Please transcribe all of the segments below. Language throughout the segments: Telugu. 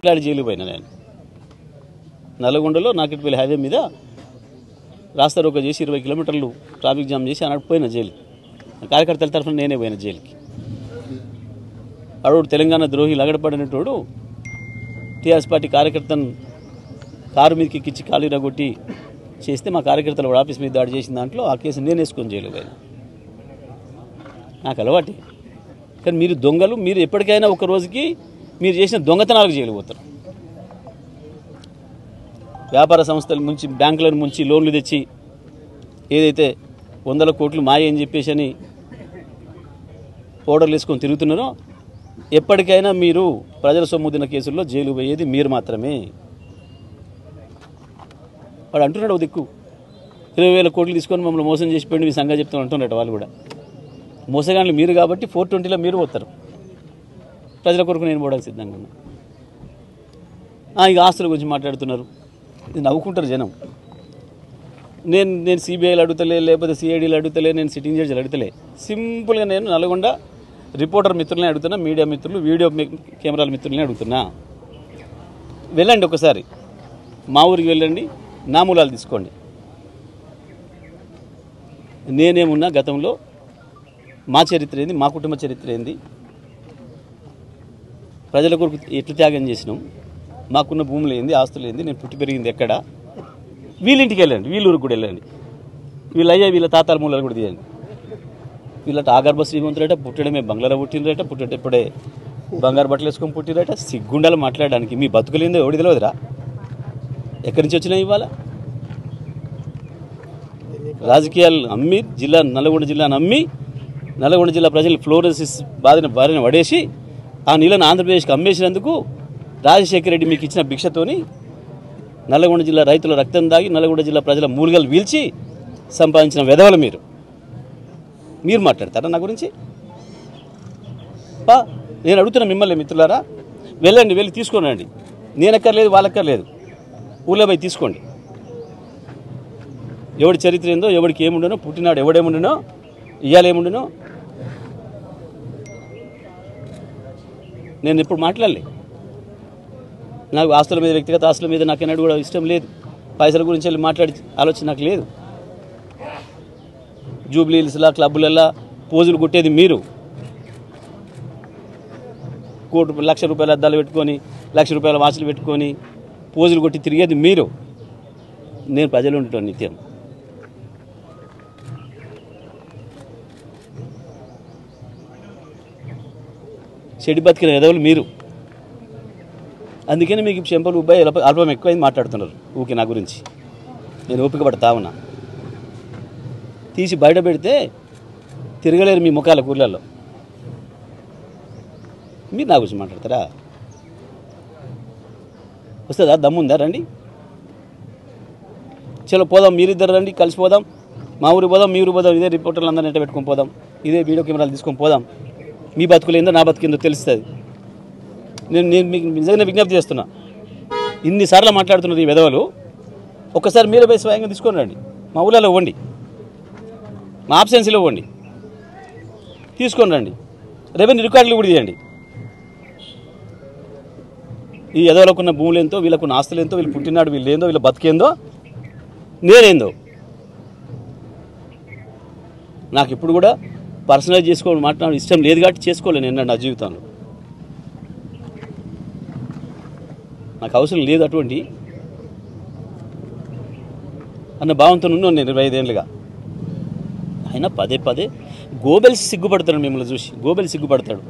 జైలు పోయినా నేను నల్గొండలో నాకెట్పల్లి హైవే మీద రాస్తా రోకో చేసి 20 కిలోమీటర్లు ట్రాఫిక్ జామ్ చేసి అన్నాడు పోయిన జైలు. కార్యకర్తల తరఫున నేనే పోయిన జైలుకి. అడుగు తెలంగాణ ద్రోహి లగడపడినటోడు టీఆర్ఎస్ పార్టీ కార్యకర్తను కారు మీదకి ఎక్కించి కాలు ఇరగొట్టి చేస్తే మా కార్యకర్తలు ఆఫీస్ మీద దాడి చేసిన దాంట్లో ఆ కేసు నేను వేసుకొని జైలు పోయినా. నాకు అలవాటే. కానీ మీరు దొంగలు, మీరు ఎప్పటికైనా ఒక రోజుకి మీరు చేసిన దొంగతనాలకు జైలు పోతారు. వ్యాపార సంస్థల నుంచి బ్యాంకుల నుంచి లోన్లు తెచ్చి ఏదైతే 100 కోట్లు మాయ అని చెప్పేసి అని పౌడర్లు వేసుకొని తిరుగుతున్నారో ఎప్పటికైనా మీరు ప్రజల సొమ్ము తిన్న కేసుల్లో జైలు పోయేది మీరు మాత్రమే. వాడు అంటున్నాడు ఓ దిక్కు 20,000 కోట్లు తీసుకొని మమ్మల్ని మోసం చేసిపోయింది మీ సంగతి చెప్తాను అంటున్నట్టు వాళ్ళు కూడా. మోసగాళ్ళు మీరు కాబట్టి 420లో మీరు పోతారు. ప్రజల కొరకు నేను పోవడానికి సిద్ధంగా ఉన్నా. ఇక ఆస్తుల గురించి మాట్లాడుతున్నారు, ఇది నవ్వుకుంటారు జనం. నేను సిబిఐలు అడుగుతలే, లేకపోతే సిఐడీలు అడుగుతలే, నేను సిట్టింగ్ జడ్జిలు అడుగుతలే. సింపుల్గా నేను నల్గొండ రిపోర్టర్ మిత్రులనే అడుగుతున్నా, మీడియా మిత్రులు, వీడియో కెమెరాల మిత్రులనే అడుగుతున్నా. వెళ్ళండి ఒకసారి మా ఊరికి వెళ్ళండి, నా మూలాలు తీసుకోండి. నేనేమున్నా గతంలో మా చరిత్ర ఏంది, మా కుటుంబ చరిత్ర ఏంది, ప్రజల కొరకు ఎట్లు త్యాగం చేసినాం, మాకున్న భూములు ఏంది, ఆస్తులు ఏంది, నేను పుట్టి పెరిగింది ఎక్కడ, వీళ్ళింటికి వెళ్ళండి, వీళ్ళూరికి కూడా వెళ్ళండి. వీళ్ళయ్యా వీళ్ళ తాతాల మూలాలు కూడా తీయండి. వీళ్ళట ఆగర్భ శ్రీమంతుడట, పుట్టడమే బంగ్లాలో పుట్టినరట, పుట్టేటప్పుడే బంగారు బట్టలు వేసుకొని పుట్టిరట. సిగ్గుండాలు మాట్లాడడానికి. మీ బతుకులేందో ఎవడి తెలియదురా? ఎక్కడి నుంచి వచ్చినా ఇవాళ రాజకీయాలు అమ్మి నల్గొండ జిల్లాను అమ్మి నల్గొండ జిల్లా ప్రజలు ఫ్లోరోసిస్ బారిన పడేసి ఆ నీళ్ళను ఆంధ్రప్రదేశ్కి అమ్మేసినందుకు రాజశేఖర రెడ్డి మీకు ఇచ్చిన భిక్షతోని నల్గొండ జిల్లా రైతుల రక్తం దాగి నల్గొండ జిల్లా ప్రజల మూలిగలు వీల్చి సంపాదించిన వెధవలు మీరు మాట్లాడతారా నా గురించి? నేను అడుగుతున్నా మిమ్మల్ని మిత్రులారా, వెళ్ళండి, వెళ్ళి తీసుకోనండి. నేనక్కర్లేదు, వాళ్ళక్కర్లేదు, ఊళ్ళో పోయి తీసుకోండి. ఎవడి చరిత్ర ఏందో, ఎవడికి ఏముండనో, పుట్టినాడు ఎవడేముండనో, ఇవాళ ఏముండనో నేను ఎప్పుడు మాట్లాడలే. నాకు ఆస్తుల మీద, వ్యక్తిగత ఆస్తుల మీద నాకేనాడు కూడా ఇష్టం లేదు. పైసల గురించి వెళ్ళి మాట్లాడి ఆలోచన నాకు లేదు. జూబ్లీహిల్స్లా క్లబ్బులల్లా పోజులు కొట్టేది మీరు. ₹1,00,000 అద్దాలు పెట్టుకొని, ₹1,00,000 వాచ్లు పెట్టుకొని పోజులు కొట్టి తిరిగేది మీరు. నేను ప్రజలు ఉండటం నిత్యం. చెడి బతికిన ఎదవులు మీరు. అందుకని మీకు చెంపలు ఉబ్బాయి అల్పం ఎక్కువైంది మాట్లాడుతున్నారు ఊకే నా గురించి. నేను ఓపిక పడతా ఉన్నా. తీసి బయట పెడితే తిరగలేరు మీ ముఖాల కూరలలో. మీరు నా గురించి మాట్లాడతారా? వస్తుందా? దమ్ముందా? రండి, చలో పోదాం, మీరిద్దరు రండి, కలిసిపోదాం. మా ఊరికి పోదాం, మీ ఊరికి పోదాం. ఇదే రిపోర్టర్లు అందరినీ నెట్ట పెట్టుకొని పోదాం, ఇదే వీడియో కెమెరాలు తీసుకొని పోదాం. మీ బతుకులేందో నా బతుకేందో తెలుస్తుంది. నేను మీకు నిజంగా విజ్ఞప్తి చేస్తున్నా. ఇన్నిసార్లు మాట్లాడుతున్నారు ఈ వెధవలు. ఒక్కసారి మీరే పోయి స్వయంగా తీసుకొని రండి, మా ఊళ్ళలో ఇవ్వండి, మా ఆబ్సెన్సీలో ఇవ్వండి, తీసుకొని రండి. రెవెన్యూ రికార్డులు కూడా తీయండి. ఈ ఎదవలకున్న భూములు ఎంతో, వీళ్ళకున్న ఆస్తులు ఎంతో, వీళ్ళు పుట్టినాడు వీళ్ళు ఏందో, వీళ్ళ బతికేందో, నేనేందో. నాకు ఇప్పుడు కూడా పర్సనలైజ్ చేసుకోవడం మాట్లాడడం ఇష్టం లేదు కాబట్టి చేసుకోలేను నేను నా జీవితంలో. నాకు అవసరం లేదు అటువంటి అన్న భావంతో ఉన్నాను నేను 25 ఏళ్ళుగా. అయినా పదే గోబెల్స్ సిగ్గుపడతాడు మిమ్మల్ని చూసి. గోబెల్స్ సిగ్గుపడతాడు.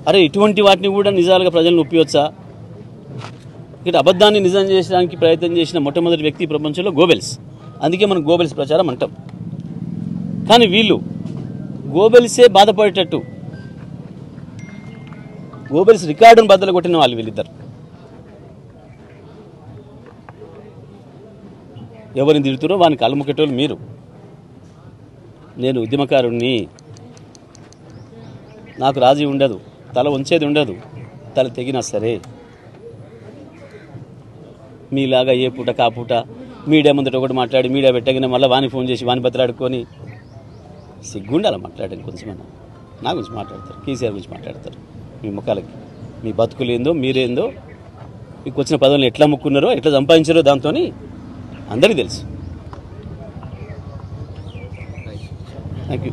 అరే ఇటువంటి వాటిని కూడా నిజాలుగా ప్రజలను ఒప్పియొచ్చా? ఇక్కడ అబద్ధాన్ని నిజం చేసడానికి ప్రయత్నం చేసిన మొట్టమొదటి వ్యక్తి ప్రపంచంలో గోబెల్స్. అందుకే మనం గోబెల్స్ ప్రచారం అంటాం. కానీ వీళ్ళు గోబెల్సే బాధపడేటట్టు గోబెల్స్ రికార్డును బద్దలు కొట్టిన వాళ్ళు వీళ్ళిద్దరు. ఎవరిని తిడుతురో వాని కళ్ళముకెట్టోళ్ళు మీరు. నేను ఉద్యమకారుణ్ణి. నాకు రాజీ ఉండదు, తల ఉంచేది ఉండదు, తల తెగినా సరే. మీలాగా ఏ పూట కాపూట మీడియా ముందట ఒకటి మాట్లాడి మీడియా పెట్టగానే మళ్ళీ వాని ఫోన్ చేసి వాని బతలాడుకొని సిగ్గుండాలి మాట్లాడాను. కొంచెమన్నా నా గురించి మాట్లాడతారు, కేసీఆర్ గురించి మాట్లాడతారు మీ ముఖాలకి. మీ బతుకులు ఏందో మీరేందో మీకు వచ్చిన పదవులను ఎట్లా అమ్ముకున్నారో ఎట్లా సంపాదించారో దాంతో అందరికీ తెలుసు. Thank you.